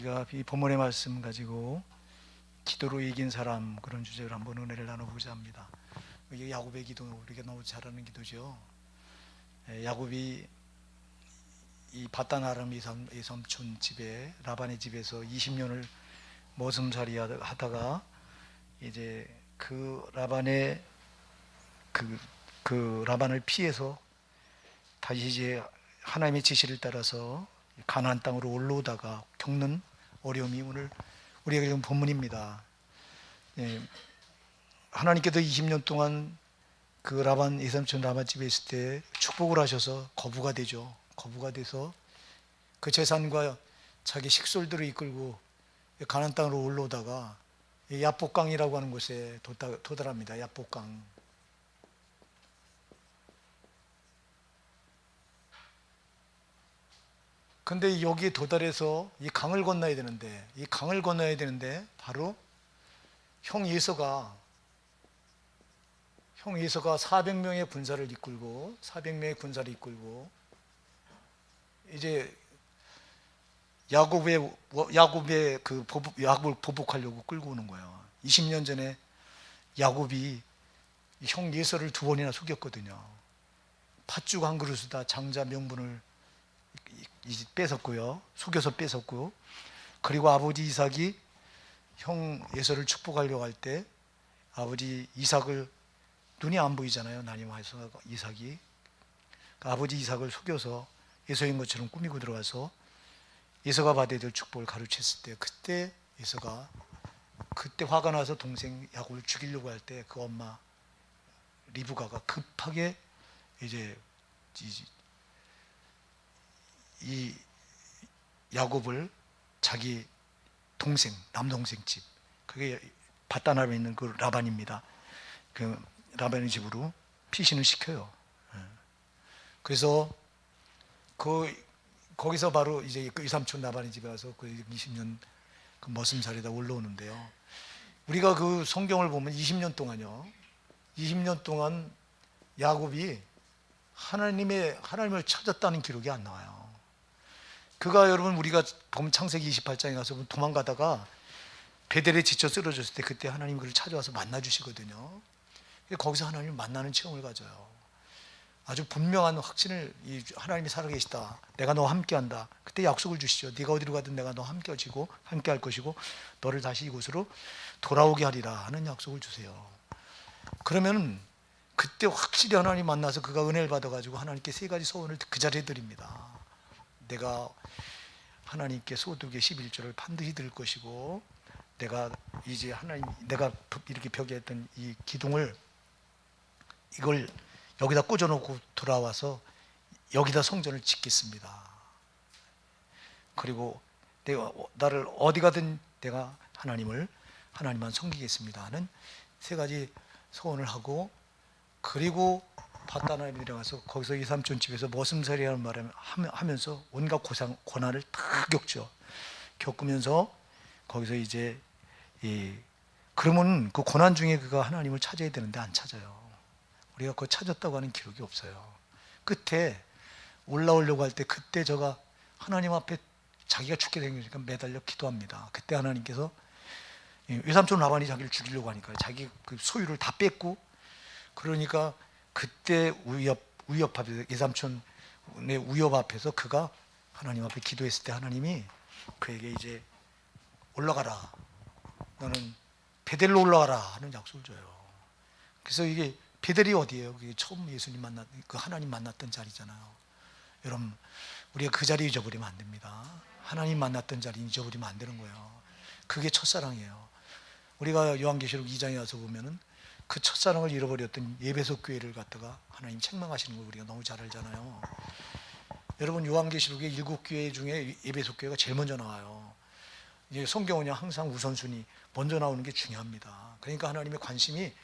우리가 이 본문의 말씀 가지고 기도로 이긴 사람, 그런 주제로 한번 은혜를 나눠보고자 합니다. 이게 야곱의 기도, 우리가 너무 잘 아는 기도죠. 야곱이 이 바단 아람 이삼촌 집에, 라반의 집에서 20년을 머슴살이 하다가 이제 그 라반의 그 라반을 피해서 다시 이제 하나님의 지시를 따라서 가나안 땅으로 올라오다가 겪는 어려움이 오늘 우리에게 지금 본문입니다. 하나님께서 20년 동안 그 라반 이삼촌 라반 집에 있을 때 축복을 하셔서 거부가 되죠. 거부가 돼서 그 재산과 자기 식솔들을 이끌고 가나안 땅으로 올라오다가 야복강이라고 하는 곳에 도달합니다. 야복강. 근데 여기에 도달해서 이 강을 건너야 되는데, 바로 형 예서가 400명의 군사를 이끌고 이제 야곱을 보복하려고 끌고 오는 거예요. 20년 전에 야곱이 형 예서를 2번이나 속였거든요. 팥죽 한 그릇에다 장자 명분을 뺏었고요. 속여서 뺏었고, 그리고 아버지 이삭이 형 예서를 축복하려고 할 때 아버지 이삭을, 눈이 안 보이잖아요. 난임해서 이삭이 아버지 이삭을 속여서 예서인 것처럼 꾸미고 들어가서 예서가 받아야 될 축복을 가르쳤을 때, 그때 예서가 화가 나서 동생 야곱을 죽이려고 할 때 그 엄마 리브가가 급하게 이제 이 야곱을 자기 남동생 집, 그게 바다나라에 있는 그 라반입니다. 그 라반의 집으로 피신을 시켜요. 그래서 거기서 바로 이제 그 이삼촌 라반의 집에 가서 그 20년 그 머슴살이다 올라오는데요. 우리가 그 성경을 보면 20년 동안 야곱이 하나님을 찾았다는 기록이 안 나와요. 그가, 여러분, 우리가 보면 창세기 28장에 가서 도망가다가 베델에 지쳐 쓰러졌을 때 그때 하나님 그를 찾아와서 만나주시거든요. 거기서 하나님을 만나는 체험을 가져요. 아주 분명한 확신을, 하나님이 살아계시다, 내가 너와 함께한다, 그때 약속을 주시죠. 네가 어디로 가든 내가 너와 함께할 것이고 너를 다시 이곳으로 돌아오게 하리라 하는 약속을 주세요. 그러면 그때 확실히 하나님 만나서 그가 은혜를 받아가지고 하나님께 3가지 소원을 그 자리에 드립니다. 내가 하나님께 소득의 11조를 반드시 드릴 것이고, 내가 이제 내가 이렇게 벽에 했던 이 기둥을, 이걸 여기다 꽂아놓고 돌아와서 여기다 성전을 짓겠습니다. 그리고 나를 어디 가든 내가 하나님만 섬기겠습니다 하는 3가지 소원을 하고, 그리고 바다나임에 들어가서 거기서 이삼촌 집에서 머슴살이라는 말을 하면서 온갖 고난을 다 겪으면서 거기서 이제 그러면 그 고난 중에 그가 하나님을 찾아야 되는데 안 찾아요. 우리가 그거 찾았다고 하는 기록이 없어요. 끝에 올라오려고 할 때 그때 저가 하나님 앞에 자기가 죽게 되니까 매달려 기도합니다. 그때 하나님께서, 외삼촌 라반이 자기를 죽이려고 하니까 자기 그 소유를 다 뺐고, 그러니까 그때 우엽 앞에서, 예삼촌의 우엽 앞에서 그가 하나님 앞에 기도했을 때 하나님이 그에게 이제 올라가라, 너는 베델로 올라가라 하는 약속을 줘요. 그래서 이게 베델이 어디예요? 그게 처음 예수님 그 하나님 만났던 자리잖아요. 여러분, 우리가 그 자리 잊어버리면 안 됩니다. 하나님 만났던 자리 잊어버리면 안 되는 거예요. 그게 첫사랑이에요. 우리가 요한계시록 2장에 와서 보면은 그 첫사랑을 잃어버렸던 에베소 교회를 갖다가 하나님 책망하시는 걸 우리가 너무 잘 알잖아요. 여러분, 요한계시록의 7교회 중에 에베소 교회가 제일 먼저 나와요. 성경은요, 항상 우선순위 먼저 나오는 게 중요합니다. 그러니까 하나님의 관심이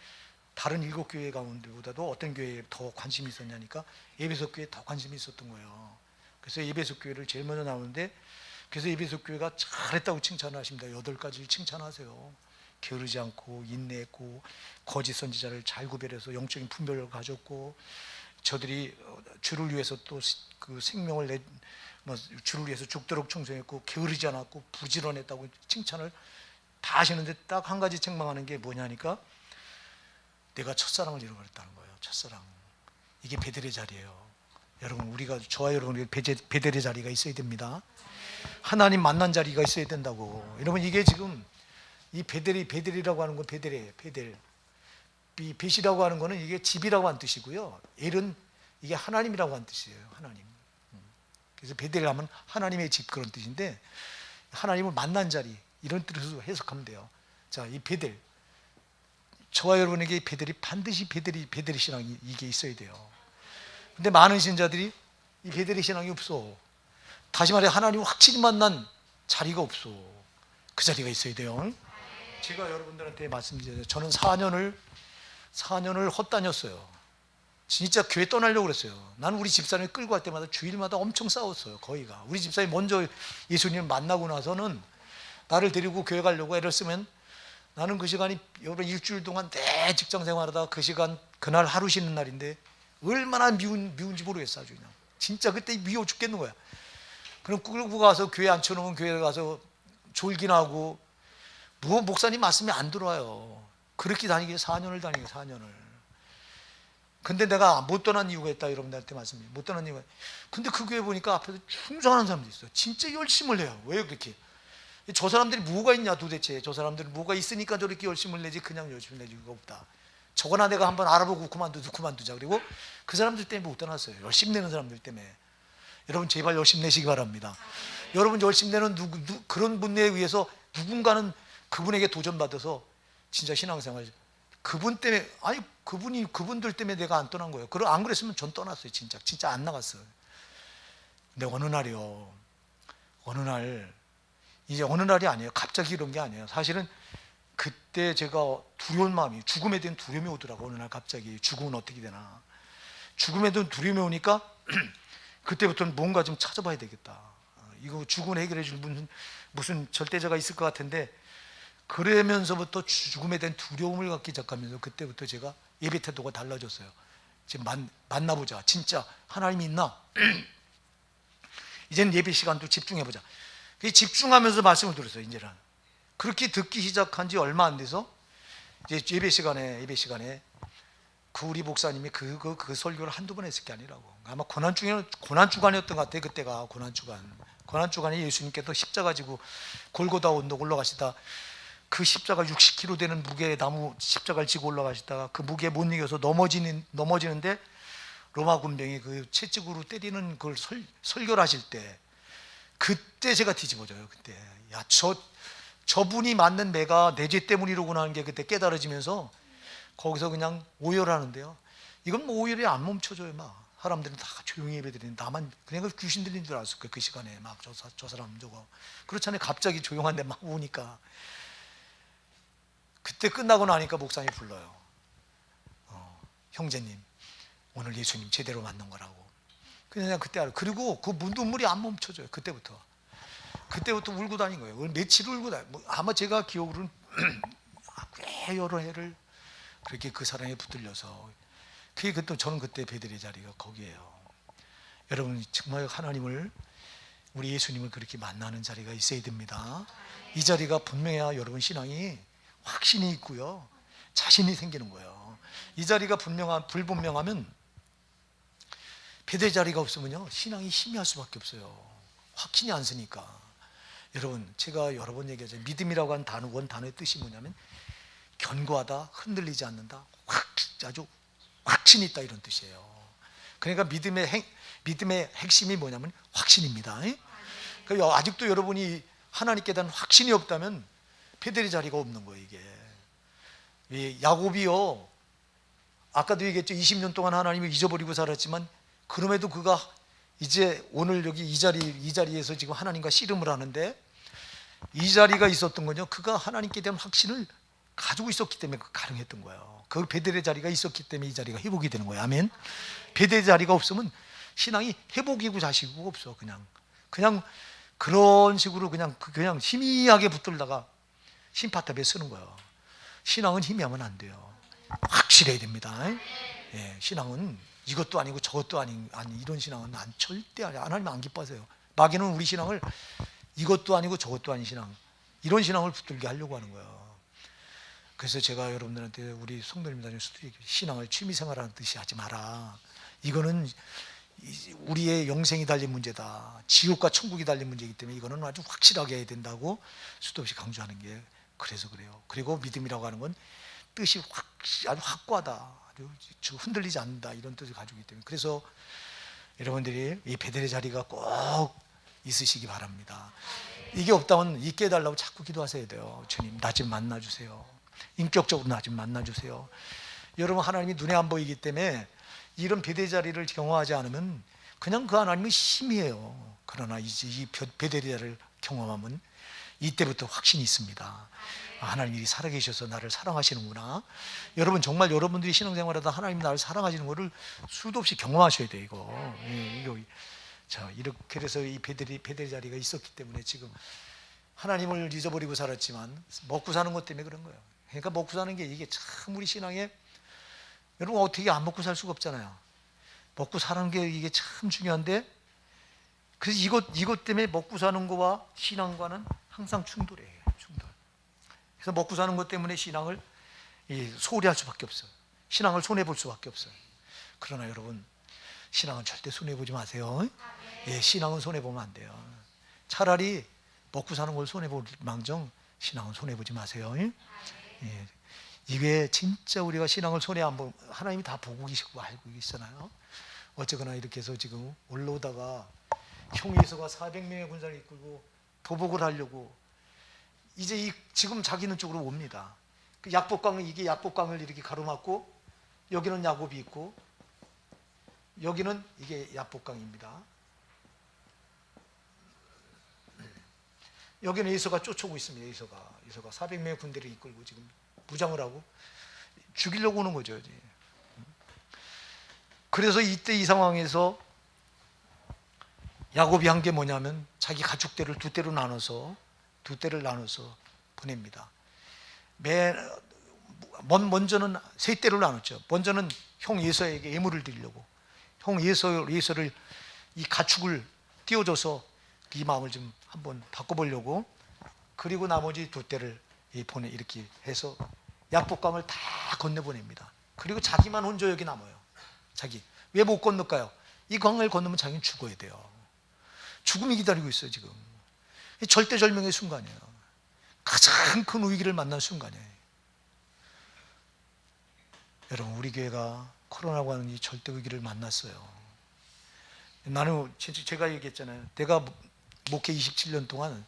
다른 7교회 가운데보다도 어떤 교회에 더 관심이 있었냐니까 에베소 교회에 더 관심이 있었던 거예요. 그래서 에베소 교회를 제일 먼저 나오는데, 그래서 에베소 교회가 잘했다고 칭찬하십니다. 8가지를 칭찬하세요. 게으르지 않고 인내했고 거짓 선지자를 잘 구별해서 영적인 분별을 가졌고, 저들이 주를 위해서 또 그 생명을 뭐 주를 위해서 죽도록 충성했고 게으르지 않았고 부지런했다고 칭찬을 다 하시는데 딱 한 가지 책망하는 게 뭐냐니까 내가 첫사랑을 잃어버렸다는 거예요. 첫사랑. 이게 베델의 자리예요. 여러분, 우리가 저와 여러분 베델의 자리가 있어야 됩니다. 하나님 만난 자리가 있어야 된다고. 여러분, 이게 지금 이 베델이라고 하는 건 베델이에요. 베델. 벳이라고 하는 거는 이게 집이라고 하는 뜻이고요. 엘은 이게 하나님이라고 하는 뜻이에요. 하나님. 그래서 베델 하면 하나님의 집 그런 뜻인데 하나님을 만난 자리 이런 뜻으로 해석하면 돼요. 자, 이 베델. 저와 여러분에게 베델이 반드시 베델의 신앙이 이게 있어야 돼요. 근데 많은 신자들이 이 베델의 신앙이 없어. 다시 말해 하나님을 확실히 만난 자리가 없어. 그 자리가 있어야 돼요. 제가 여러분들한테 말씀드려요. 저는 4년을 헛다녔어요. 진짜 교회 떠나려고 그랬어요. 나는 우리 집사람이 끌고 갈 때마다 주일마다 엄청 싸웠어요. 거의가. 우리 집사람이 먼저 예수님을 만나고 나서는 나를 데리고 교회 가려고 애를 쓰면 나는 그 시간이 여러분 일주일 동안 내 직장 생활하다 그 시간 그날 하루 쉬는 날인데 얼마나 미운지 모르겠어. 아주 그냥 진짜 그때 미워 죽겠는 거야. 그럼 끌고 가서 교회 앉혀놓으면 교회 가서 졸기나 하고 뭐 목사님 말씀이 안 들어와요. 그렇게 다니게 4년을 다니게 4년을. 근데 내가 못 떠난 이유가 있다. 여러분들한테 말씀드려요. 못 떠난 이유가. 근데 그 교회 보니까 앞에서 충성하는 사람들이 있어요. 진짜 열심을 해요. 왜 그렇게? 저 사람들이 뭐가 있냐 도대체. 저 사람들은 뭐가 있으니까 저렇게 열심을 내지 그냥 열심을 낼 이유가 없다. 저거나 내가 한번 알아보고 그만두자. 그리고 그 사람들 때문에 못 떠났어요. 열심 내는 사람들 때문에. 여러분 제발 열심 내시기 바랍니다. 여러분 열심 내는 그런 분에 의해서 누군가는 그분에게 도전받아서 진짜 신앙생활 그분 때문에 그분들 때문에 내가 안 떠난 거예요. 안 그랬으면 전 떠났어요. 진짜 안 나갔어요. 근데 어느 날이 아니에요. 갑자기 이런 게 아니에요. 사실은 그때 제가 두려운 마음이 죽음에 대한 두려움이 오더라고. 어느 날 갑자기 죽음은 어떻게 되나. 죽음에 대한 두려움이 오니까 그때부터는 뭔가 좀 찾아봐야 되겠다. 이거 죽음을 해결해 줄 무슨 절대자가 있을 것 같은데 그러면서부터 죽음에 대한 두려움을 갖기 시작하면서 그때부터 제가 예배 태도가 달라졌어요. 지금 만나보자. 진짜 하나님이 있나? 이제는 예배 시간도 집중해보자. 집중하면서 말씀을 들었어요. 이제는 그렇게 듣기 시작한 지 얼마 안 돼서 이제 예배 시간에 그 우리 목사님이 그 설교를 한두 번 했을 게 아니라고. 아마 고난주간이었던 것 같아요. 그때가 고난주간에 예수님께서 십자가 지고 골고다 언덕 올라가시다 그 십자가 60kg 되는 무게의 나무 십자가를 지고 올라가시다가 그 무게에 못 이겨서 넘어지는데 로마 군병이 그 채찍으로 때리는 그걸 설교를 하실 때 그때 제가 뒤집어져요. 그때 야 저분이 맞는 내가 내 죄 때문이로구나 하는 게 그때 깨달아지면서 거기서 그냥 오열하는데요. 이건 뭐 오열이 안 멈춰져요. 막 사람들은 다 조용히 예배드리는데 나만 그냥 귀신 들린 줄 알았을 거예요. 그 시간에 막 저 사람 저거 그렇잖아요. 갑자기 조용한데 막 오니까 그때 끝나고 나니까 목사님이 불러요. 형제님 오늘 예수님 제대로 만난 거라고. 그냥 그때 알아요. 그리고 그 눈물이 안 멈춰져요. 그때부터 울고 다닌 거예요. 며칠 울고 아마 제가 기억으로는 꽤 여러 해를 그렇게 그 사랑에 붙들려서 저는 그때 베델의 자리가 거기에요. 여러분 정말 하나님을 우리 예수님을 그렇게 만나는 자리가 있어야 됩니다. 이 자리가 분명해야 여러분 신앙이 확신이 있고요. 자신이 생기는 거예요. 이 자리가 불분명하면 베델 자리가 없으면요 신앙이 희미할 수밖에 없어요. 확신이 안 서니까. 여러분 제가 여러 번 얘기하죠. 믿음이라고 하는 단어의 뜻이 뭐냐면 견고하다, 흔들리지 않는다, 아주 확신이 있다 이런 뜻이에요. 그러니까 믿음의 핵심이 뭐냐면 확신입니다. 그러니까 아직도 여러분이 하나님께 대한 확신이 없다면 베델의 자리가 없는 거예요. 이게 야곱이요 아까도 얘기했죠. 20년 동안 하나님을 잊어버리고 살았지만 그럼에도 그가 이제 오늘 여기 이 자리에서 지금 하나님과 씨름을 하는데 이 자리가 있었던 거죠. 그가 하나님께 대한 확신을 가지고 있었기 때문에 가능했던 거예요. 그 베델의 자리가 있었기 때문에 이 자리가 회복이 되는 거예요. 아멘. 베델의 자리가 없으면 신앙이 회복이고 자시고 없어. 그냥 그런 식으로 그냥 희미하게 붙들다가 심파탑에 쓰는 거예요. 신앙은 희미하면 안 돼요. 확실해야 됩니다. 예, 신앙은 이것도 아니고 저것도 아닌 이런 신앙은 절대 하나님 안 기뻐하세요. 마귀는 우리 신앙을 이것도 아니고 저것도 아닌 신앙, 이런 신앙을 붙들게 하려고 하는 거예요. 그래서 제가 여러분들한테 우리 성도님들 신앙을 취미생활하는 듯이 하지 마라. 이거는 우리의 영생이 달린 문제다. 지옥과 천국이 달린 문제이기 때문에 이거는 아주 확실하게 해야 된다고 수도 없이 강조하는 게 그래서 그래요. 그리고 믿음이라고 하는 건 뜻이 아주 확고하다, 아주 흔들리지 않는다, 이런 뜻을 가지고 있기 때문에, 그래서 여러분들이 이 베델의 자리가 꼭 있으시기 바랍니다. 이게 없다면 있게 해달라고 자꾸 기도하셔야 돼요. 주님, 나 좀 만나주세요. 인격적으로 나 좀 만나주세요. 여러분, 하나님이 눈에 안 보이기 때문에 이런 베델 자리를 경험하지 않으면 그냥 그 하나님은 심이에요. 그러나 이제 이 베델 자리를 경험하면 이때부터 확신이 있습니다. 하나님이 살아계셔서 나를 사랑하시는구나. 여러분, 정말 여러분들이 신앙생활하다 하나님이 나를 사랑하시는 것을 수도 없이 경험하셔야 돼요. 이거. 자, 이렇게 해서 이 베델 자리가 있었기 때문에 지금 하나님을 잊어버리고 살았지만 먹고 사는 것 때문에 그런 거예요. 그러니까 먹고 사는 게 이게 참 우리 신앙에, 여러분 어떻게 안 먹고 살 수가 없잖아요. 먹고 사는 게 이게 참 중요한데, 그래서 이것 때문에 먹고 사는 거와 신앙과는 항상 충돌해요. 충돌. 그래서 먹고 사는 것 때문에 신앙을 소홀히 할 수밖에 없어요. 신앙을 손해볼 수밖에 없어요. 그러나 여러분, 신앙은 절대 손해보지 마세요. 예, 신앙은 손해보면 안 돼요. 차라리 먹고 사는 걸 손해볼 망정 신앙은 손해보지 마세요. 예. 이게 진짜 우리가 신앙을 손해 안 보면 하나님이 다 보고 계시고 알고 계시잖아요. 어쨌거나 이렇게 해서 지금 올라오다가 형 예서가 400명의 군사를 이끌고 보복을 하려고 이제 지금 자기는 쪽으로 옵니다. 그 약복강을, 이게 약복강을 이렇게 가로막고 여기는 야곱이 있고 여기는 이게 약복강입니다. 여기는 예서가 쫓아오고 있습니다. 예서가 400명의 군대를 이끌고 지금 무장을 하고 죽이려고 오는 거죠. 이제. 그래서 이때 이 상황에서 야곱이 한 게 뭐냐면 자기 가축대를 두 대를 나눠서 보냅니다. 먼저는 세 대로 나눴죠. 먼저는 형 예서에게 예물을 드리려고, 형 예서를 이 가축을 띄워줘서 이 마음을 좀 한번 바꿔보려고, 그리고 나머지 두 대를 이렇게 해서 약복강을 다 건네보냅니다. 그리고 자기만 혼자 여기 남아요. 자기 왜 못 건널까요? 이 강을 건너면 자기는 죽어야 돼요. 죽음이 기다리고 있어요. 지금 절대절명의 순간이에요. 가장 큰 위기를 만난 순간이에요. 여러분, 우리 교회가 코로나라고 하는 이 절대 위기를 만났어요. 나는 제가 얘기했잖아요. 내가 목회 27년 동안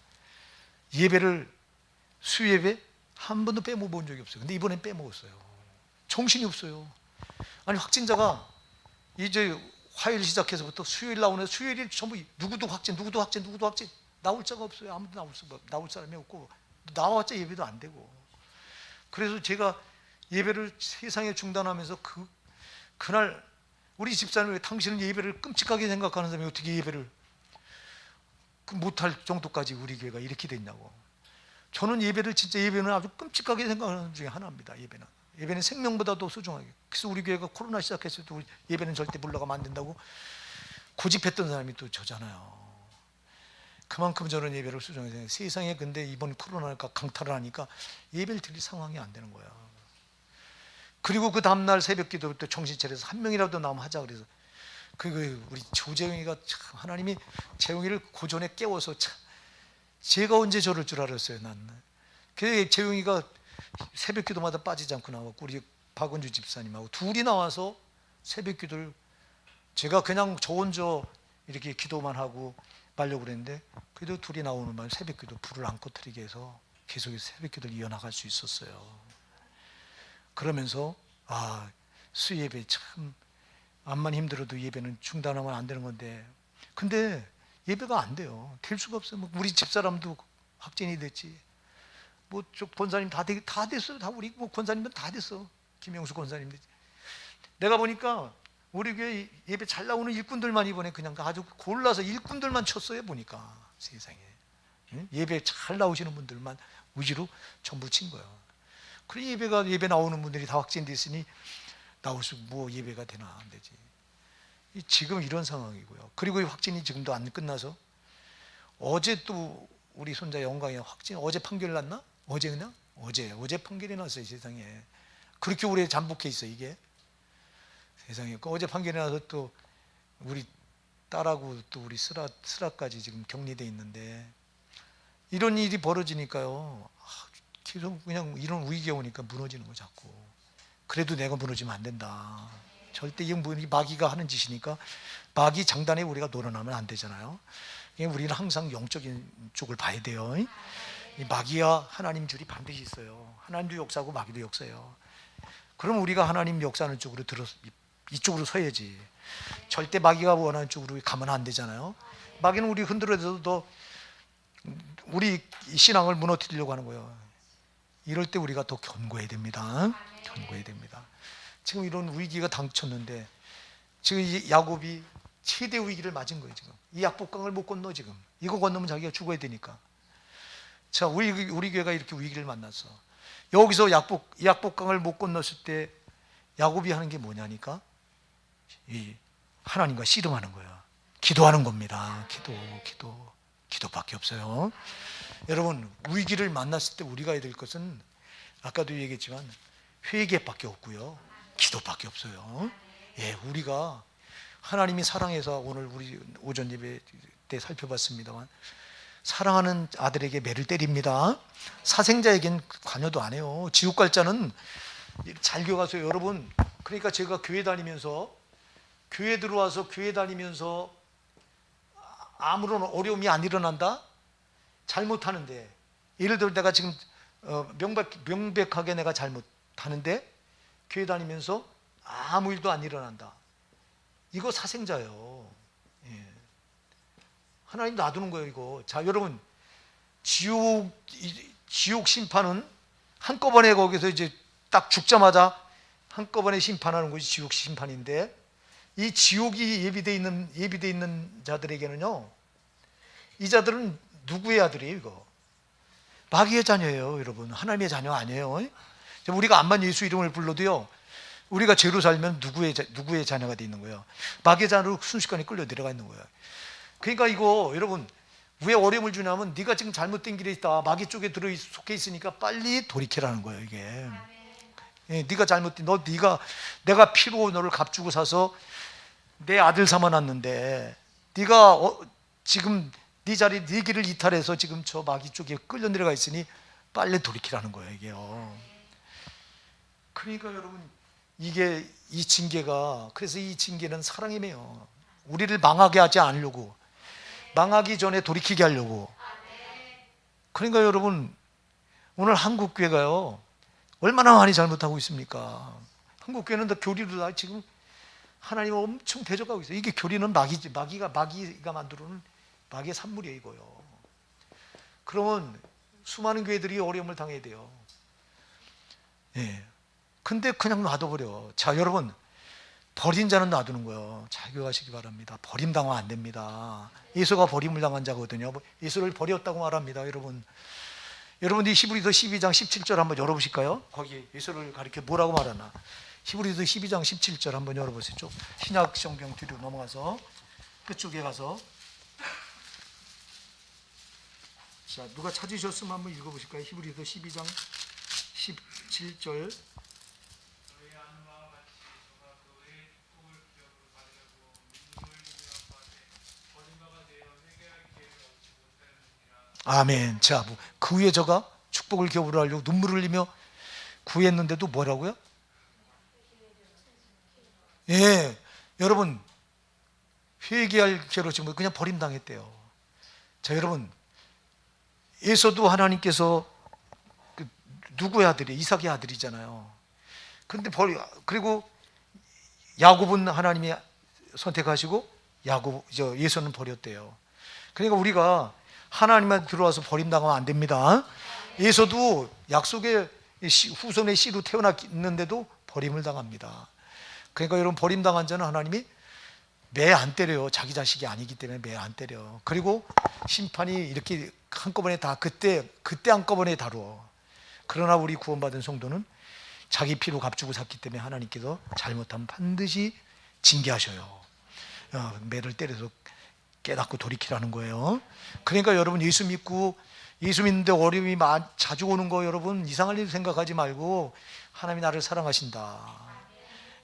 수예배 한 번도 빼먹은 적이 없어요. 근데 이번엔 빼먹었어요. 정신이 없어요. 아니, 확진자가 이제 화요일 시작해서부터 수요일 나오는, 수요일이 전부 누구도 확진 나올 자가 없어요. 아무도 나올 사람이 없고, 나와봤자 예배도 안 되고. 그래서 제가 예배를 세상에 중단하면서 그날 우리 집사람이, 당신은 예배를 끔찍하게 생각하는 사람이 어떻게 예배를 못할 정도까지 우리 교회가 이렇게 됐냐고. 저는 예배는 아주 끔찍하게 생각하는 사람 중에 하나입니다. 예배는 생명보다도 소중하게. 그래서 우리 교회가 코로나 시작했을 때 예배는 절대 물러가면 안 된다고 고집했던 사람이 또 저잖아요. 그만큼 저는 예배를 소중하게 생각해요. 세상에 근데 이번 코로나가 강탈을 하니까 예배를 드릴 상황이 안 되는 거야. 그리고 그 다음날 새벽 기도 때 정신 차려서 한 명이라도 나오면 하자 그래서 우리 조재용이가 참, 하나님이 재용이를 고전에 깨워서 참, 제가 언제 저럴 줄 알았어요. 난. 그 재용이가 새벽 기도마다 빠지지 않고 나왔고, 우리 박은주 집사님하고 둘이 나와서 새벽 기도를, 제가 그냥 저 혼자 이렇게 기도만 하고 말려고 그랬는데, 그래도 둘이 나오는 말 새벽 기도 불을 안 꺼뜨리게 해서 계속해서 새벽 기도를 이어나갈 수 있었어요. 그러면서 수예배 참, 암만 힘들어도 예배는 중단하면 안 되는 건데, 근데 예배가 안 돼요. 될 수가 없어요. 우리 집사람도 확진이 됐지. 권사님 다 됐어요. 다 우리 권사님은 다 됐어. 김영수 권사님. 내가 보니까 우리 교회 예배 잘 나오는 일꾼들만 이번에 그냥 아주 골라서 일꾼들만 쳤어요. 보니까 세상에. 예배 잘 나오시는 분들만 위주로 전부 친 거예요. 그래, 예배 나오는 분들이 다 확진됐으니 나올 수 예배가 되나 안 되지. 지금 이런 상황이고요. 그리고 이 확진이 지금도 안 끝나서 어제 또 우리 손자 영광이 확진, 어제 판결 났나? 어제 그냥? 어제 판결이 났어요, 세상에. 그렇게 오래 잠복해 있어, 이게. 세상에. 어제 판결이 나서 또 우리 딸하고 또 우리 슬아까지 지금 격리돼 있는데, 이런 일이 벌어지니까요, 계속 그냥 이런 위기가 오니까 무너지는 거 자꾸. 그래도 내가 무너지면 안 된다. 절대 이 마귀가 하는 짓이니까 마귀 장단에 우리가 놀아나면 안 되잖아요. 우리는 항상 영적인 쪽을 봐야 돼요. 이 마귀와 하나님 줄이 반드시 있어요. 하나님도 역사하고 마귀도 역사예요. 그럼 우리가 하나님 역사하는 쪽으로 이쪽으로 서야지. 절대 마귀가 원하는 쪽으로 가면 안 되잖아요. 마귀는 우리 흔들어도 우리 신앙을 무너뜨리려고 하는 거예요. 이럴 때 우리가 더 견고해야 됩니다. 견고해야 됩니다. 지금 이런 위기가 닥쳤는데, 지금 이 야곱이 최대 위기를 맞은 거예요. 지금 이 약복강을 못 건너. 지금 이거 건너면 자기가 죽어야 되니까. 자, 우리 교회가 이렇게 위기를 만났어. 여기서 약복강을 못 건넜을 때 야곱이 하는 게 뭐냐니까, 이 하나님과 씨름하는 거야. 기도하는 겁니다. 기도밖에 없어요. 여러분, 위기를 만났을 때 우리가 해야 될 것은 아까도 얘기했지만 회개밖에 없고요, 기도밖에 없어요. 예, 우리가 하나님이 사랑해서, 오늘 우리 오전 예배 때 살펴봤습니다만, 사랑하는 아들에게 매를 때립니다. 사생자에겐 관여도 안 해요. 지옥 갈 자는 잘 기억하세요, 여러분. 그러니까 제가 교회 들어와서 교회 다니면서 아무런 어려움이 안 일어난다? 잘못하는데, 예를 들어 내가 지금 명백하게 내가 잘못하는데 교회 다니면서 아무 일도 안 일어난다. 이거 사생자예요. 예. 하나님 놔두는 거예요, 이거. 자, 여러분, 지옥 심판은 한꺼번에 거기서 이제 딱 죽자마자 한꺼번에 심판하는 것이 지옥 심판인데, 이 지옥이 예비되어 있는 자들에게는요, 이 자들은 누구의 아들이에요? 이거 마귀의 자녀예요, 여러분. 하나님의 자녀 아니에요. 우리가 암만 예수 이름을 불러도요, 우리가 죄로 살면 누구의 자녀가 돼 있는 거예요? 마귀의 자녀로 순식간에 끌려 내려가 있는 거예요. 그러니까 이거 여러분, 왜 어려움을 주냐면, 네가 지금 잘못된 길에 있다, 마귀 쪽에 속해 있으니까 빨리 돌이키라는 거예요, 이게. 예, 네가 잘못된, 내가 피로 너를 값주고 사서 내 아들 삼아놨는데, 네가 지금 네 자리, 네 길을 이탈해서 지금 저 마귀 쪽에 끌려 내려가 있으니 빨리 돌이키라는 거예요, 이게요. 그러니까 여러분, 이게 이 징계가, 그래서 이 징계는 사랑이에요. 우리를 망하게 하지 않으려고, 망하기 전에 돌이키게 하려고. 그러니까 여러분, 오늘 한국 교회가요, 얼마나 많이 잘못하고 있습니까? 한국 교회는 다 교리로 다 지금 하나님을 엄청 대적하고 있어요. 이게 교리는 마귀가 만들어놓은 마귀의 산물이에요, 이거요. 그러면 수많은 교회들이 어려움을 당해야 돼요. 예. 근데 그냥 놔둬버려. 자, 여러분, 버린 자는 놔두는 거예요. 잘 기억하시기 바랍니다. 버림당하면 안 됩니다. 예수가 버림을 당한 자거든요. 예수를 버렸다고 말합니다, 여러분. 여러분들이 히브리서 12장 17절 한번 열어보실까요? 거기 예수를 가리켜 뭐라고 말하나. 히브리서 12장 17절 한번 열어보세요. 좀 신약 성경 뒤로 넘어가서 끝쪽에 가서, 자, 누가 찾으셨으면 한번 읽어보실까요? 히브리서 12장 17절. 아멘. 자, 그 후에 저가 축복을 기업으로 하려고 눈물을 흘리며 구했는데도 뭐라고요? 예, 여러분, 회개할 죄로 지금 그냥 버림당했대요. 자, 여러분, 에서도 하나님께서 누구의 아들이에요? 이삭의 아들이잖아요. 그리고 야곱은 하나님이 선택하시고 예서는 버렸대요. 그러니까 우리가 하나님만 들어와서 버림당하면 안 됩니다. 에서도 약속의 후손의 씨로 태어났는데도 버림을 당합니다. 그러니까 여러분, 버림당한 자는 하나님이 매 안 때려요. 자기 자식이 아니기 때문에 매 안 때려. 그리고 심판이 이렇게 한꺼번에 다 그때 한꺼번에 다루어. 그러나 우리 구원받은 성도는 자기 피로 값주고 샀기 때문에 하나님께서 잘못하면 반드시 징계하셔요. 매를 때려서 깨닫고 돌이키라는 거예요. 그러니까 여러분 예수 믿는데 어려움이 자주 오는 거 여러분 이상할 일 생각하지 말고 하나님이 나를 사랑하신다.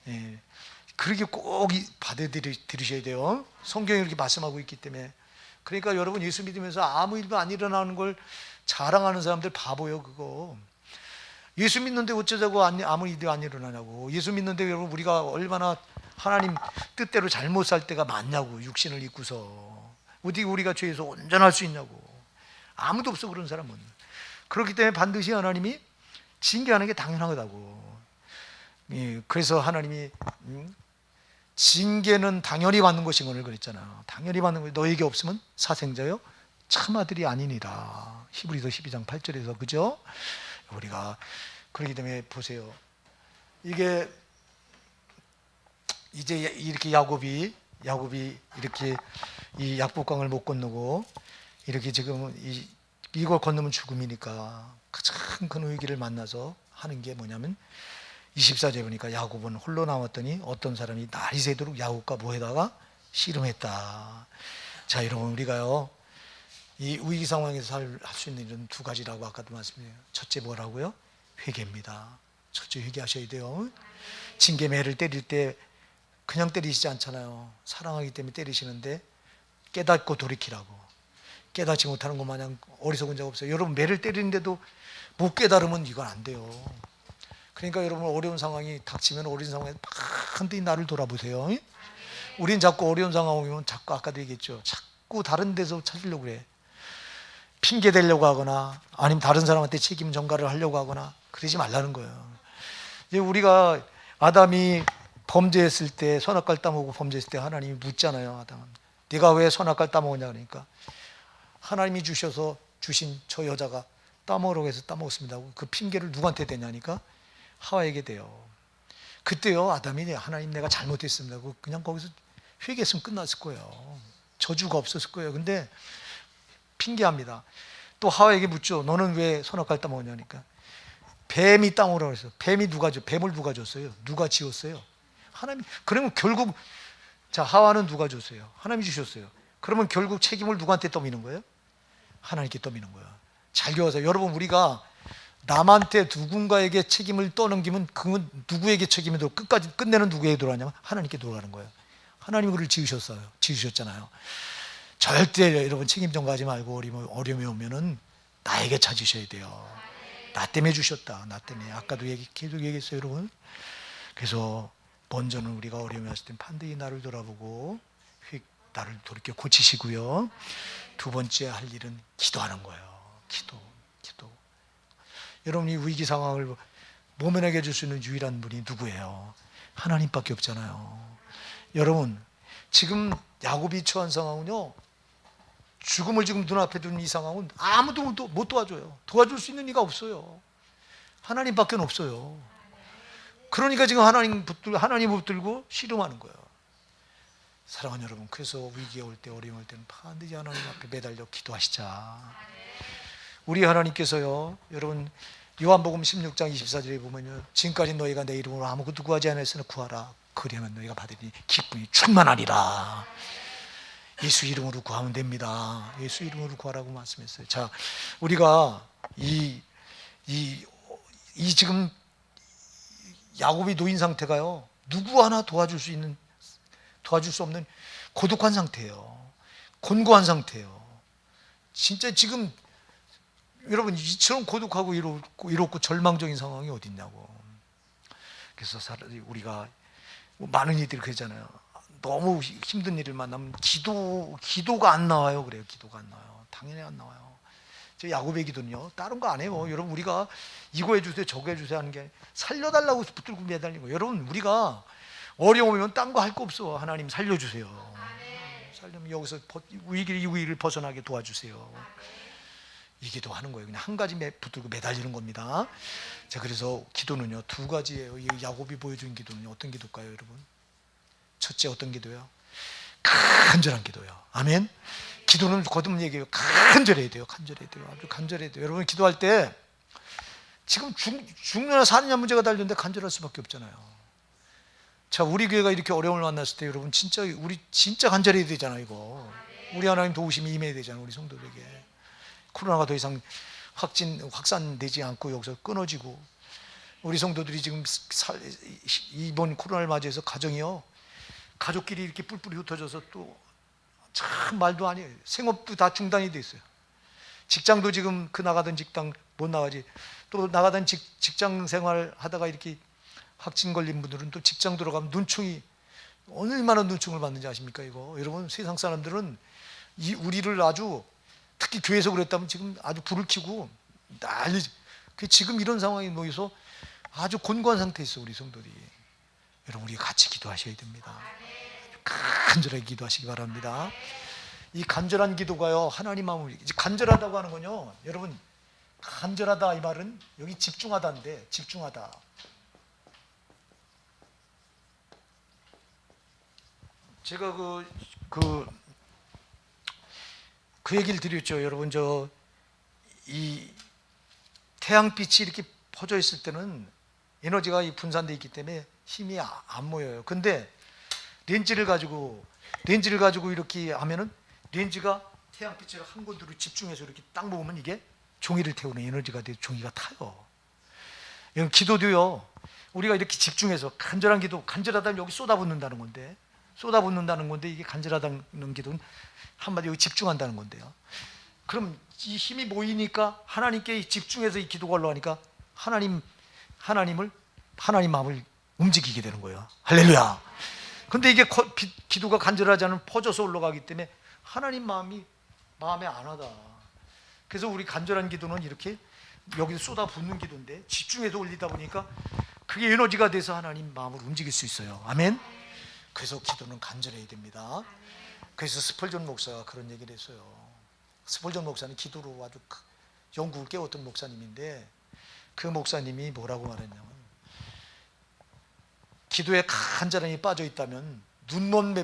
예. 그렇게 꼭 받아들이셔야 돼요. 성경이 이렇게 말씀하고 있기 때문에. 그러니까 여러분 예수 믿으면서 아무 일도 안 일어나는 걸 자랑하는 사람들 바보예요. 그거 예수 믿는데 어쩌자고 아무 일도 안 일어나냐고. 예수 믿는데 여러분 우리가 얼마나 하나님 뜻대로 잘못 살 때가 많냐고. 육신을 입고서 어디 우리가 죄에서 온전할 수 있냐고. 아무도 없어 그런 사람은. 그렇기 때문에 반드시 하나님이 징계하는 게 당연하다고. 예, 그래서 하나님이 징계는 당연히 받는 것이거늘 그랬잖아요. 당연히 받는 거. 너에게 없으면 사생자요 참 아들이 아니니라. 히브리서 12장 8절에서 그죠? 우리가 그렇기 때문에 보세요. 이게 이제 이렇게 야곱이 이렇게 이 약복강을 못 건너고 이렇게 지금 이걸 건너면 죽음이니까 가장 큰 위기를 만나서 하는 게 뭐냐면 24절에 보니까 야곱은 홀로 남았더니 어떤 사람이 날이 새도록 야곱과 뭐에다가 씨름했다. 자 여러분 우리가요 이 위기 상황에서 할 수 있는 일은 두 가지라고 아까도 말씀드려요. 첫째 뭐라고요? 회개입니다. 첫째 회개하셔야 돼요. 징계 매를 때릴 때 그냥 때리시지 않잖아요. 사랑하기 때문에 때리시는데 깨닫고 돌이키라고. 깨닫지 못하는 것 마냥 어리석은 자가 없어요. 여러분 매를 때리는데도 못 깨달으면 이건 안 돼요. 그러니까 여러분 어려운 상황이 닥치면 어려운 상황에 반드시 나를 돌아보세요. 우린 자꾸 어려운 상황 오면 자꾸 아까도 얘기했죠. 자꾸 다른 데서 찾으려고 그래. 핑계 대려고 하거나 아니면 다른 사람한테 책임 전가를 하려고 하거나 그러지 말라는 거예요. 이제 우리가 아담이 범죄했을 때 선악과를 따먹고 범죄했을 때 하나님이 묻잖아요. 아담은 네가 왜 선악과를 따먹었냐 그러니까 하나님이 주신 저 여자가 따먹으라고 해서 따먹었습니다. 그 핑계를 누구한테 대냐니까 하와에게 대요. 그때요 아담이 하나님 내가 잘못했습니다. 그냥 거기서 회개했으면 끝났을 거예요. 저주가 없었을 거예요. 근데 핑계합니다. 또 하와에게 묻죠. 너는 왜 선악과를 따먹었냐니까 뱀이 따먹으라고 했어요. 뱀을 누가 줬어요? 누가 지었어요? 하나님. 그러면 결국 자 하와는 누가 줬어요? 하나님이 주셨어요. 그러면 결국 책임을 누구한테 떠미는 거예요? 하나님께 떠미는 거예요. 잘 교하세요. 여러분 우리가 남한테 누군가에게 책임을 떠넘기면 그건 누구에게 책임이 돌아 끝까지 끝내는 누구에게 돌아가냐면 하나님께 돌아가는 거예요. 하나님이 그를 지으셨잖아요. 절대 여러분 책임 전가하지 말고 어려움이 오면은 나에게 찾으셔야 돼요. 나 때문에 주셨다. 나 때문에. 아까도 계속 얘기했어요, 여러분. 그래서 먼저는 우리가 어려움이 왔을 땐 반드시 나를 돌아보고 나를 돌이켜 고치시고요. 두 번째 할 일은 기도하는 거예요. 기도. 여러분이 위기 상황을 모면하게 해줄 수 있는 유일한 분이 누구예요? 하나님밖에 없잖아요. 여러분 지금 야곱이 처한 상황은요 죽음을 지금 눈앞에 둔 이 상황은 아무도 못 도와줘요. 도와줄 수 있는 이가 없어요. 하나님밖에 없어요. 그러니까 지금 하나님 붙들고 씨름하는 거예요. 사랑하는 여러분, 그래서 위기가 올 때 어려움 올 때는 반드시 하나님 앞에 매달려 기도하시자. 우리 하나님께서요 여러분 요한복음 16장 24절에 보면요 지금까지 너희가 내 이름으로 아무것도 구하지 않았으나 구하라 그리하면 너희가 받으니 기쁨이 충만하리라. 예수 이름으로 구하면 됩니다. 예수 이름으로 구하라고 말씀했어요. 자, 우리가 이 지금 야곱이 놓인 상태가요 누구 하나 도와줄 수 없는 고독한 상태예요. 곤고한 상태예요. 진짜 지금 여러분 이처럼 고독하고 이롭고 절망적인 상황이 어디 있냐고. 그래서 우리가 많은 이들이 그러잖아요. 너무 힘든 일을 만나면 기도가 안 나와요. 그래요. 기도가 안 나와요. 당연히 안 나와요. 저 야곱의 기도는요 다른 거 안 해요. 여러분 우리가 이거 해주세요 저거 해주세요 하는 게 살려달라고 붙들고 매달린 거예요. 여러분 우리가 어려우면 딴 거 할 거 없어. 하나님 살려주세요. 살려면 여기서 이 위기를 벗어나게 도와주세요. 이 기도하는 거예요. 그냥 한 가지 붙들고 매달리는 겁니다. 자, 그래서 기도는요 두 가지예요. 이 야곱이 보여준 기도는요 어떤 기도일까요, 여러분? 첫째 어떤 기도요? 간절한 기도요. 아멘. 기도는 거듭 얘기해요. 간절해야 돼요. 아주 간절해야 돼요. 여러분 기도할 때 지금 죽느냐 사느냐 문제가 달렸는데 간절할 수밖에 없잖아요. 자, 우리 교회가 이렇게 어려움을 만났을 때 여러분 우리 진짜 간절해야 되잖아요. 이거 우리 하나님 도우심이 임해야 되잖아요. 우리 성도들에게. 코로나가 더 이상 확산되지 않고 여기서 끊어지고, 우리 성도들이 지금 이번 코로나를 맞이해서 가정이요, 가족끼리 이렇게 뿔뿔이 흩어져서 또 참 말도 아니에요. 생업도 다 중단이 돼 있어요. 직장도 지금 그 나가던 직장 못 나가지. 또 나가던 직장 생활 하다가 이렇게 확진 걸린 분들은 또 직장 들어가면 눈총이 얼마나 눈총을 받는지 아십니까? 이거 여러분, 세상 사람들은 우리를 아주, 특히 교회에서 그랬다면 지금 아주 불을 켜고 난리. 지금 이런 상황에 놓여서 아주 곤고한 상태에 있어 우리 성도들이. 여러분, 우리 같이 기도하셔야 됩니다. 간절하게 기도하시기 바랍니다. 이 간절한 기도가요, 하나님 마음을, 간절하다고 하는 건요, 여러분, 간절하다 이 말은 여기 집중하다인데, 집중하다. 제가 그 얘기를 드렸죠. 여러분, 이 태양빛이 이렇게 퍼져 있을 때는 에너지가 분산되어 있기 때문에 힘이 안 모여요. 근데 렌즈를 가지고 이렇게 하면은 렌즈가 태양빛을 한 곳으로 집중해서 이렇게 딱 먹으면 이게 종이를 태우는 에너지가 돼서 종이가 타요. 여러분, 기도도요, 우리가 이렇게 집중해서 간절한 기도, 간절하다면 여기 쏟아붓는다는 건데, 이게 간절하다는 기도는 한마디로 집중한다는 건데요. 그럼 이 힘이 모이니까 하나님께 집중해서 이 기도가 올라가니까 하나님 마음을 움직이게 되는 거예요. 할렐루야. 근데 이게 기도가 간절하지 않으면 퍼져서 올라가기 때문에 하나님 마음에 안 와다. 그래서 우리 간절한 기도는 이렇게 여기서 쏟아붓는 기도인데, 집중해서 올리다 보니까 그게 에너지가 돼서 하나님 마음을 움직일 수 있어요. 아멘. 그래서 기도는 간절해야 됩니다. 그래서 스펄전 목사가 그런 얘기를 했어요. 스펄전 목사는 기도로 아주 영국을 깨웠던 목사님인데, 그 목사님이 뭐라고 말했냐면, 기도에 간절함이 빠져 있다면 눈먼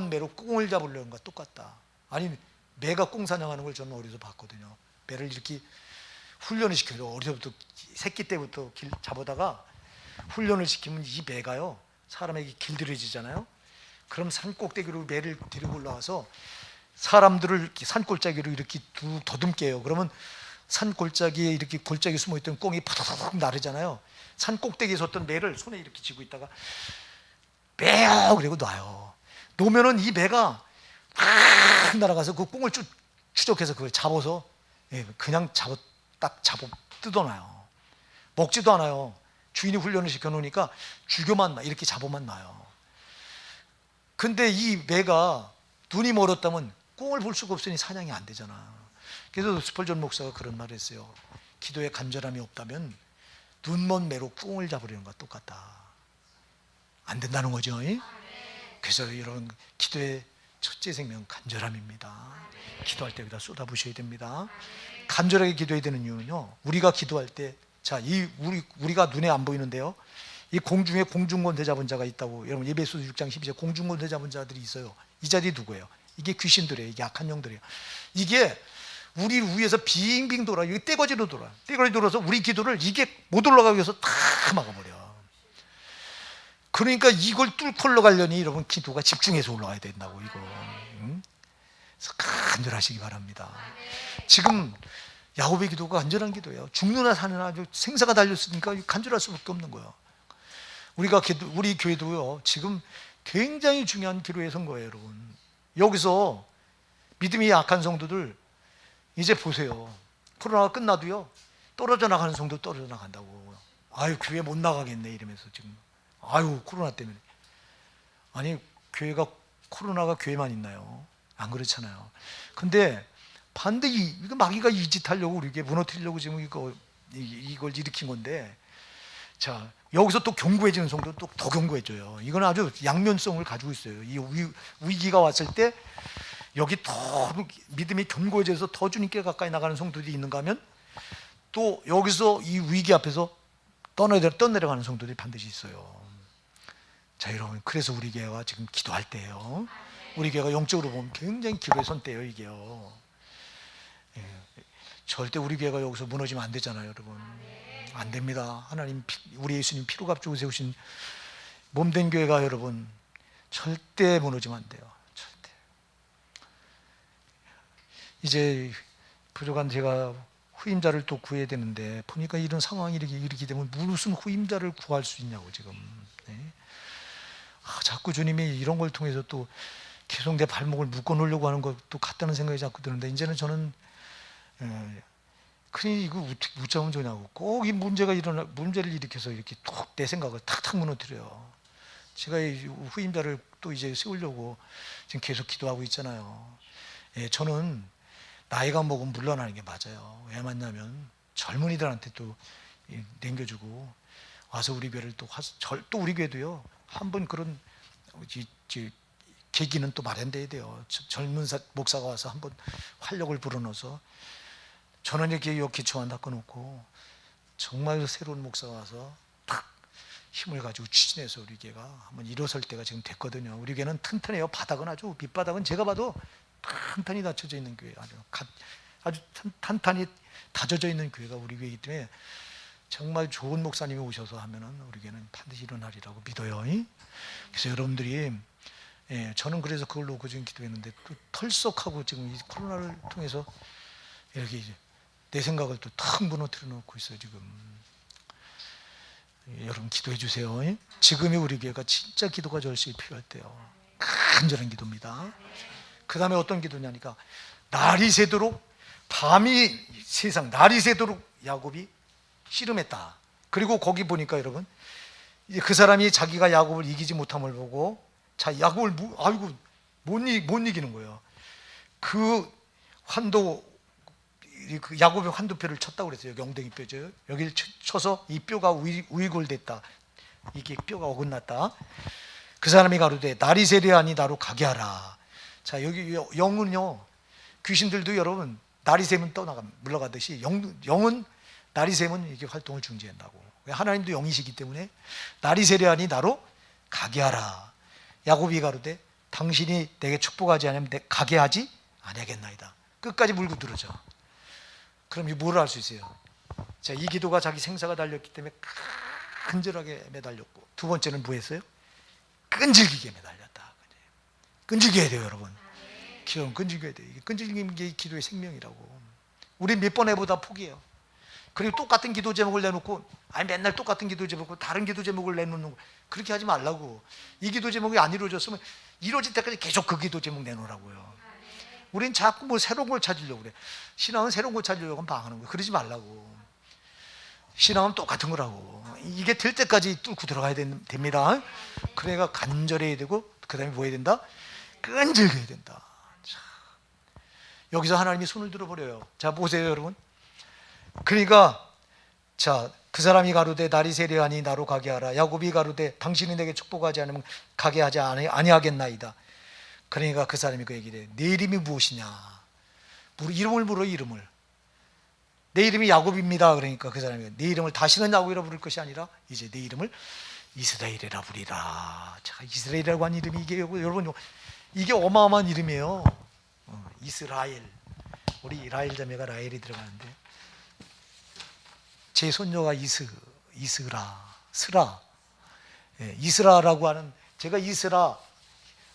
매로 꽁을 잡으려는 것과 똑같다. 아니, 매가 꽁 사냥하는 걸 저는 어디서 봤거든요. 매를 이렇게 훈련을 시켜요. 어려서부터, 새끼 때부터 잡아다가 훈련을 시키면 이 매가요, 사람에게 길들여지잖아요. 그럼 산 꼭대기로 매를 데리고 올라와서 사람들을 이렇게 산골짜기로 이렇게 툭 더듬게요. 그러면 산 골짜기에 이렇게 골짜기 숨어있던 꽁이 파닥파닥 나르잖아요. 산 꼭대기에 섰던 매를 손에 이렇게 쥐고 있다가 매요 그리고 놔요. 놓으면은 이 매가 팍 날아가서 그 꽁을 추적해서 그걸 잡아서 그냥 딱 잡아 뜯어놔요. 먹지도 않아요. 주인이 훈련을 시켜놓으니까 이렇게 잡아만 놔요. 근데 이 매가 눈이 멀었다면 꽁을 볼 수가 없으니 사냥이 안 되잖아. 그래서 스펄전 목사가 그런 말을 했어요. 기도에 간절함이 없다면 눈먼 매로 꽁을 잡으려는 것과 똑같다. 안 된다는 거죠. 그래서 여러분, 기도의 첫째 생명은 간절함입니다. 기도할 때 여기다 쏟아부으셔야 됩니다. 간절하게 기도해야 되는 이유는요, 우리가 기도할 때, 우리가 눈에 안 보이는데요, 이 공중에 공중권세 잡은 자가 있다고, 여러분 에베소서 6장 12절 공중권세 잡은 자들이 있어요. 이 자들이 누구예요? 이게 귀신들이에요. 이게 악한 영들이에요. 이게 우리 위에서 빙빙 돌아요. 이게 떼거지로 돌아요. 떼거지 돌아서 우리 기도를 이게 못 올라가기 위해서 다 막아버려. 그러니까 이걸 뚫고 올라가려니 여러분, 기도가 집중해서 올라가야 된다고, 이거. 그래서 간절하시기 바랍니다. 지금 야곱의 기도가 간절한 기도예요. 죽느나 사느나 아주 생사가 달렸으니까 간절할 수밖에 없는 거예요. 우리 교회도요, 지금 굉장히 중요한 기도의 선거예요, 여러분. 여기서 믿음이 약한 성도들, 이제 보세요. 코로나가 끝나도요, 떨어져 나가는 성도 떨어져 나간다고. 아유, 교회 못 나가겠네 이러면서 지금. 아유, 코로나 때문에. 아니, 코로나가 교회만 있나요? 안 그렇잖아요. 근데 반드시 이거 마귀가 이 짓 하려고, 우리에게 무너뜨리려고 지금 이걸 일으킨 건데, 자, 여기서 또 견고해지는 성도 또 더 견고해져요. 이건 아주 양면성을 가지고 있어요. 이 위기가 왔을 때 여기 더 믿음이 견고해져서 더 주님께 가까이 나가는 성도들이 있는가 하면, 또 여기서 이 위기 앞에서 떠내려가는 성도들이 반드시 있어요. 자, 여러분, 그래서 우리 교회가 지금 기도할 때예요. 우리 교회가 영적으로 보면 굉장히 기도의 선대예요, 이게요. 절대 우리 교회가 여기서 무너지면 안 되잖아요, 여러분. 안 됩니다. 하나님, 우리 예수님 피로 값주고 세우신 몸된 교회가 여러분 절대 무너지면 안 돼요. 절대. 이제 부족한 제가 후임자를 또 구해야 되는데 보니까 이런 상황이 이렇게 되면 무슨 후임자를 구할 수 있냐고 지금. 네. 자꾸 주님이 이런 걸 통해서 또 계속 내 발목을 묶어 놓으려고 하는 것도 같다는 생각이 자꾸 드는데, 이제는 저는 그니 이거 어떻게 붙잡으면 좋냐고, 꼭 이 문제를 일으켜서 이렇게 톡 내 생각을 탁탁 무너뜨려요. 제가 이 후임자를 또 이제 세우려고 지금 계속 기도하고 있잖아요. 예, 저는 나이가 먹으면 물러나는 게 맞아요. 왜 맞냐면 젊은이들한테 또 남겨주고 와서 우리 교회를 또 우리 교회도요, 한번 그런 계기는 또 마련돼야 돼요. 젊은 목사가 와서 한번 활력을 불어넣어서, 저는 이렇게 기초만 닦아놓고 정말 새로운 목사가 와서 탁 힘을 가지고 추진해서 우리 교회가 한번 일어설 때가 지금 됐거든요. 우리 교회는 튼튼해요. 바닥은 아주, 밑바닥은 제가 봐도 탄탄히 닫혀져 있는 교회, 아주 탄탄히 다져져 있는 교회가 우리 교회이기 때문에 정말 좋은 목사님이 오셔서 하면은 우리 교회는 반드시 일어나리라고 믿어요. 그래서 여러분들이, 저는 그래서 그걸로 그중 기도했는데, 또 털썩하고 지금 이 코로나를 통해서 이렇게 이제 내 생각을 또 탁 무너뜨려 놓고 있어요 지금. 여러분 기도해 주세요. 지금이 우리 교회가 진짜 기도가 절실히 필요할 때요. 간절한 기도입니다. 그 다음에 어떤 기도냐니까, 날이 새도록 날이 새도록 야곱이 씨름했다. 그리고 거기 보니까 여러분, 이제 그 사람이 자기가 야곱을 이기지 못함을 보고, 자 야곱을 못 이기는 거예요. 그 야곱의 환도뼈를 쳤다고 그랬어요. 엉덩이 뼈죠. 여기를 쳐서 이 뼈가 우이골됐다. 이게 뼈가 어긋났다. 그 사람이 가로되 날이 새려하니 나로 가게 하라. 자, 여기 영은요, 귀신들도 여러분 날이 새면 물러가듯이 영은 날이 새면 이게 활동을 중지한다고. 하나님도 영이시기 때문에 날이 새려하니 나로 가게 하라. 야곱이 가로되 당신이 내게 축복하지 않으면 가게 하지 아니하겠나이다. 끝까지 물고 들어져. 그럼 이 뭐를 할 수 있어요? 자, 이 기도가 자기 생사가 달렸기 때문에 간절하게 매달렸고, 두 번째는 뭐 했어요? 끈질기게 매달렸다. 끈질겨야 돼요, 여러분. 기도는 끈질겨야 돼요. 끈질긴 게 기도의 생명이라고. 우리 몇 번 해보다 포기해요. 그리고 똑같은 기도 제목을 내놓고, 맨날 똑같은 기도 제목을 다른 기도 제목을 내놓는 거, 그렇게 하지 말라고. 이 기도 제목이 안 이루어졌으면 이루어질 때까지 계속 그 기도 제목 내놓으라고요. 우린 자꾸 뭐 새로운 걸 찾으려고 그래. 신앙은 새로운 걸 찾으려고 방하는 거예요. 그러지 말라고. 신앙은 똑같은 거라고. 이게 될 때까지 뚫고 들어가야 됩니다. 그러니까 간절해야 되고, 그 다음에 뭐 해야 된다? 끈질겨야 된다. 자, 여기서 하나님이 손을 들어버려요. 자, 보세요 여러분. 그러니까 자, 그 사람이 가로되 날이 새려하니 나로 가게 하라. 야곱이 가로되 당신이 내게 축복하지 않으면 가게 하지 아니하겠나이다. 그러니까 그 사람이 그 얘기를 해. 내 이름이 무엇이냐? 이름을 물어. 이름을. 내 이름이 야곱입니다. 그러니까 그 사람이 내 이름을 다시는 야곱이라 부를 것이 아니라 이제 내 이름을 이스라엘이라 부리라. 자, 이스라엘이라고 한 이름이 이게 여러분, 이게 어마어마한 이름이에요. 이스라엘. 우리 라헬 자매가 라헬이 들어가는데, 제 손녀가 스라. 예, 이스라라고 하는, 제가 이스라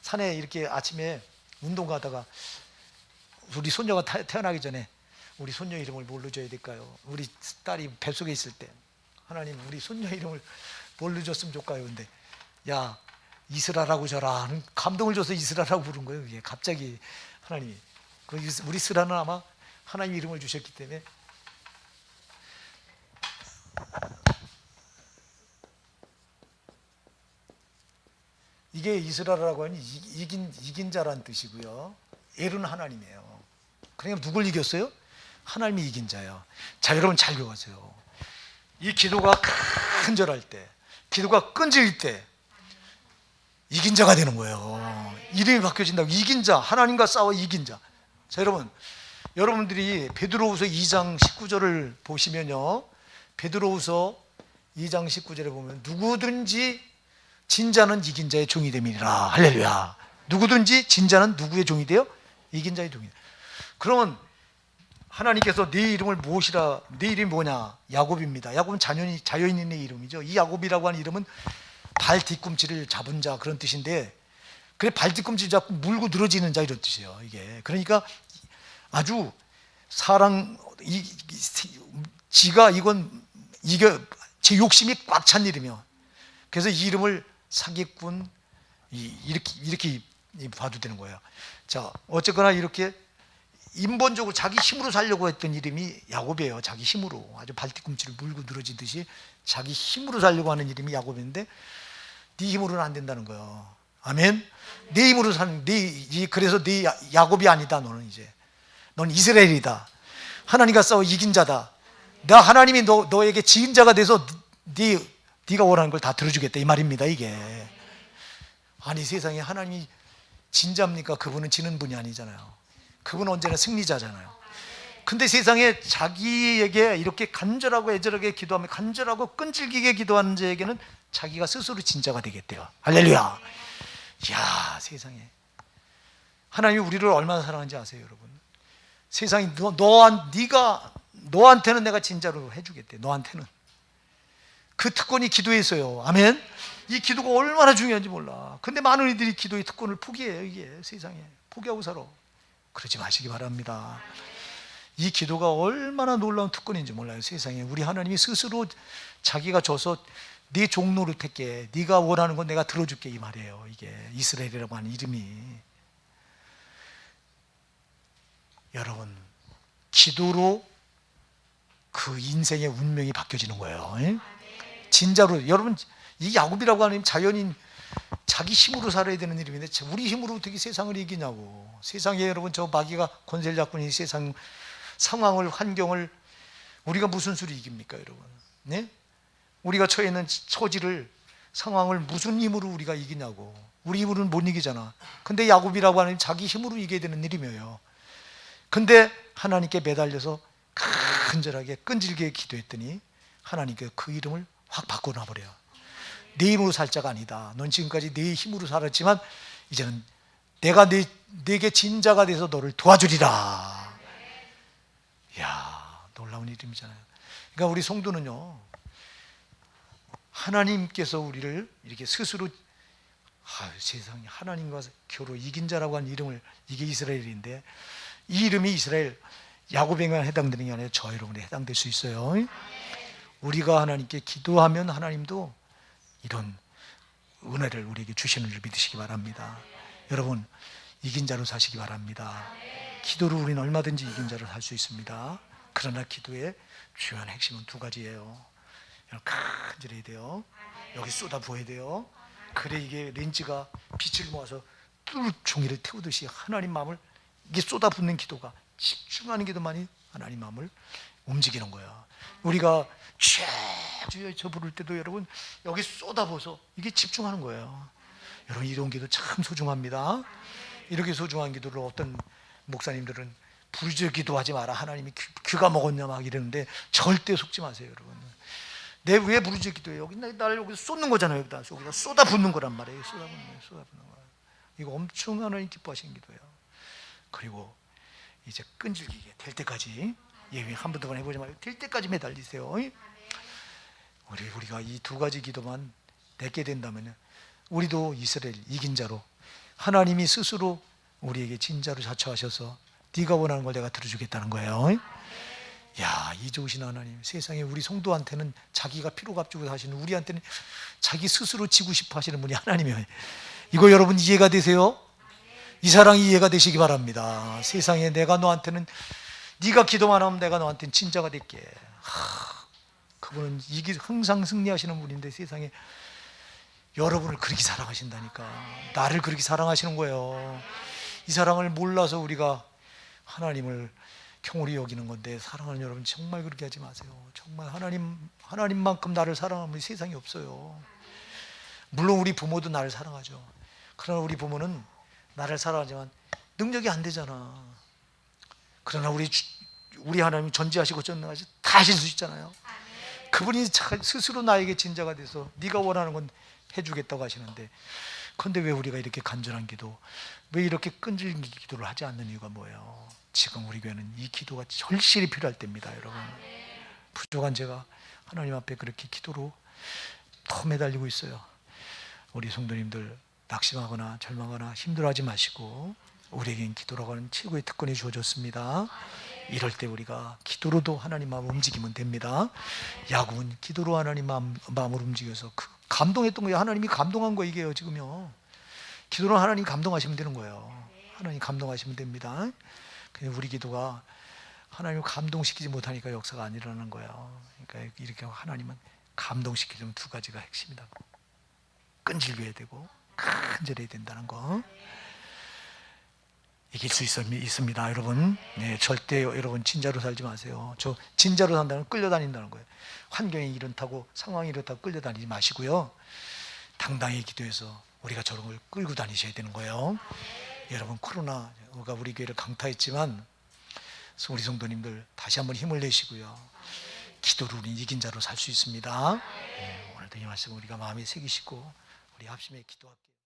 산에 이렇게 아침에 운동 가다가 우리 손녀가 태어나기 전에 우리 손녀 이름을 뭘로 줘야 될까요? 우리 딸이 뱃속에 있을 때 하나님 우리 손녀 이름을 뭘로 줬으면 좋을까요? 근데 야 이스라라고 줘라 하는 감동을 줘서 이스라라고 부른 거예요. 이게 갑자기 하나님이, 우리 스라는 아마 하나님 이름을 주셨기 때문에. 이게 이스라라고 하니 이긴 자란 뜻이고요. 엘은 하나님이에요. 그러니까 누굴 이겼어요? 하나님이 이긴 자예요. 자, 여러분 잘 배워가세요. 이 기도가 간절할 때, 기도가 끈질길 때 이긴 자가 되는 거예요. 이름이 바뀌어진다고. 이긴 자, 하나님과 싸워 이긴 자. 자, 여러분들이 베드로후서 2장 19절을 보시면요, 베드로후서 2장 19절에 보면 누구든지 진자는 이긴 자의 종이 됨이니라. 할렐루야. 누구든지 진자는 누구의 종이 돼요? 이긴 자의 종이. 그러면 하나님께서 네 이름을 무엇이라, 네 이름이 뭐냐? 야곱입니다. 야곱은 자연인의 이름이죠. 이 야곱이라고 하는 이름은 발 뒤꿈치를 잡은 자, 그런 뜻인데, 그래 발 뒤꿈치 잡고 물고 늘어지는 자, 이런 뜻이에요. 이게 그러니까 아주 사랑, 지가 이게 제 욕심이 꽉 찬 일이며, 그래서 이 이름을 사기꾼 이렇게 봐도 되는 거예요. 자, 어쨌거나 이렇게 인본적으로 자기 힘으로 살려고 했던 이름이 야곱이에요. 자기 힘으로 아주 발뒤꿈치를 물고 늘어지듯이 자기 힘으로 살려고 하는 이름이 야곱인데, 네 힘으로는 안 된다는 거예요. 아멘. 네 힘으로 사는 그래서 네 야곱이 아니다. 너는 이제 넌 이스라엘이다. 하나님과 싸워 이긴 자다. 나 하나님이 너에게 지은 자가 돼서 네가 원하는 걸 다 들어주겠다 이 말입니다. 이게 아니, 세상에 하나님이 진자입니까? 그분은 지는 분이 아니잖아요. 그분은 언제나 승리자잖아요. 근데 세상에 자기에게 이렇게 간절하고 애절하게 기도하며 간절하고 끈질기게 기도하는 자에게는 자기가 스스로 진자가 되겠대요. 할렐루야. 이야, 세상에 하나님이 우리를 얼마나 사랑하는지 아세요, 여러분? 세상이 너한테는 내가 진짜로 해주겠대. 너한테는 그 특권이 기도에 있어요. 아멘. 이 기도가 얼마나 중요한지 몰라. 근데 많은 이들이 기도의 특권을 포기해요. 이게 세상에 포기하고 살아. 그러지 마시기 바랍니다. 이 기도가 얼마나 놀라운 특권인지 몰라요. 세상에 우리 하나님이 스스로 자기가 줘서 네 종로를 택게, 네가 원하는 건 내가 들어줄게 이 말이에요. 이게 이스라엘이라고 하는 이름이. 여러분, 기도로 그 인생의 운명이 바뀌어지는 거예요. 진짜로. 여러분, 이 야곱이라고 하는 자연인 자기 힘으로 살아야 되는 이름인데 우리 힘으로 어떻게 세상을 이기냐고. 세상에 여러분, 저 마귀가 권세를 잡고 있는 세상 상황을, 환경을 우리가 무슨 수로 이깁니까, 여러분? 네? 우리가 처해 있는 처지를, 상황을 무슨 힘으로 우리가 이기냐고. 우리 힘으로는 못 이기잖아. 근데 야곱이라고 하는 자기 힘으로 이겨야 되는 이름이에요. 근데 하나님께 매달려서 간절하게 끈질기게 기도했더니 하나님께 그 이름을 확 바꿔놔버려요. 내 힘으로 살 자가 아니다. 넌 지금까지 내 힘으로 살았지만 이제는 내가 내게 진자가 돼서 너를 도와주리라. 이야, 놀라운 이름이잖아요. 그러니까 우리 성도는요, 하나님께서 우리를 이렇게 스스로 세상에 하나님과 겨루 이긴 자라고 하는 이름을, 이게 이스라엘인데 이 이름이 이스라엘 야곱에게만 해당되는 게 아니라 저 여러분에 해당될 수 있어요. 우리가 하나님께 기도하면 하나님도 이런 은혜를 우리에게 주시는 줄 믿으시기 바랍니다. 여러분, 이긴 자로 사시기 바랍니다. 기도로 우리는 얼마든지 이긴 자로 살 수 있습니다. 그러나 기도의 주요한 핵심은 두 가지예요. 간절해야 돼요. 여기 쏟아 부어야 돼요. 그래 이게 렌즈가 빛을 모아서 뚫 종이를 태우듯이 하나님 마음을, 이게 쏟아붓는 기도가, 집중하는 기도만이 하나님 마음을 움직이는 거예요. 우리가 주여 저 부를 때도 여러분 여기 쏟아부어서 이게 집중하는 거예요. 여러분, 이런 기도 참 소중합니다. 이렇게 소중한 기도를 어떤 목사님들은 부르짖어 기도하지 마라, 하나님이 귀가 먹었냐 막 이러는데 절대 속지 마세요, 여러분. 내 왜 부르짖어 기도해? 여기 나를 여기서 쏟는 거잖아요. 여기다 쏟아붓는 거란 말이에요. 쏟아붓는 거예요. 이거 엄청 하나님 기뻐하시는 기도예요. 그리고 이제 끈질기게 될 때까지, 예배 한 번 두 번 해보지 말고 될 때까지 매달리세요. 우리가 이 두 가지 기도만 내게 된다면 우리도 이스라엘 이긴 자로, 하나님이 스스로 우리에게 진자로 자처하셔서 네가 원하는 걸 내가 들어주겠다는 거예요. 야, 이 좋으신 하나님, 세상에 우리 성도한테는 자기가 피로 값주고 사시는, 우리한테는 자기 스스로 지고 싶어 하시는 분이 하나님이에요. 이거 여러분 이해가 되세요? 이 사랑이 이해가 되시기 바랍니다. 세상에 내가 너한테는, 네가 기도만 하면 내가 너한테는 진짜가 될게. 그분은 이게 항상 승리하시는 분인데 세상에 여러분을 그렇게 사랑하신다니까. 나를 그렇게 사랑하시는 거예요. 이 사랑을 몰라서 우리가 하나님을 경홀히 여기는 건데, 사랑하는 여러분 정말 그렇게 하지 마세요. 정말 하나님만큼 나를 사랑하는 세상이 없어요. 물론 우리 부모도 나를 사랑하죠. 그러나 우리 부모는 나를 사랑하지만 능력이 안 되잖아. 그러나 우리 하나님 전지하시고 전능하시고 다 하실 수 있잖아요. 그분이 스스로 나에게 진자가 돼서 네가 원하는 건 해주겠다고 하시는데, 그런데 왜 우리가 이렇게 간절한 기도, 왜 이렇게 끈질긴 기도를 하지 않는 이유가 뭐예요? 지금 우리 교회는 이 기도가 절실히 필요할 때입니다, 여러분. 부족한 제가 하나님 앞에 그렇게 기도로 더 매달리고 있어요. 우리 성도님들 낙심하거나 절망하거나 힘들어하지 마시고 우리에겐 기도라고 하는 최고의 특권이 주어졌습니다. 이럴 때 우리가 기도로도 하나님 마음을 움직이면 됩니다. 야곱은 기도로 하나님 마음을 움직여서 그 감동했던 거예요. 하나님이 감동한 거 이게요. 지금요. 기도로 하나님 감동하시면 되는 거예요. 하나님 감동하시면 됩니다. 근데 우리 기도가 하나님을 감동시키지 못하니까 역사가 안 일어나는 거예요. 그러니까 이렇게 하나님은 감동시키려면 두 가지가 핵심이다. 끈질겨야 되고 간절해야 된다는 거. 이길 수 있습니다, 여러분. 네, 절대 여러분 진짜로 살지 마세요. 저 진짜로 산다는 건 끌려다닌다는 거예요. 환경이 이렇다고 상황이 이렇다고 끌려다니지 마시고요. 당당히 기도해서 우리가 저런 걸 끌고 다니셔야 되는 거예요. 여러분, 코로나가 우리 교회를 강타했지만 우리 성도님들 다시 한번 힘을 내시고요. 기도로 우리 이긴 자로 살 수 있습니다. 네, 오늘도 이 말씀 우리가 마음에 새기시고 우리 합심해 기도할게요.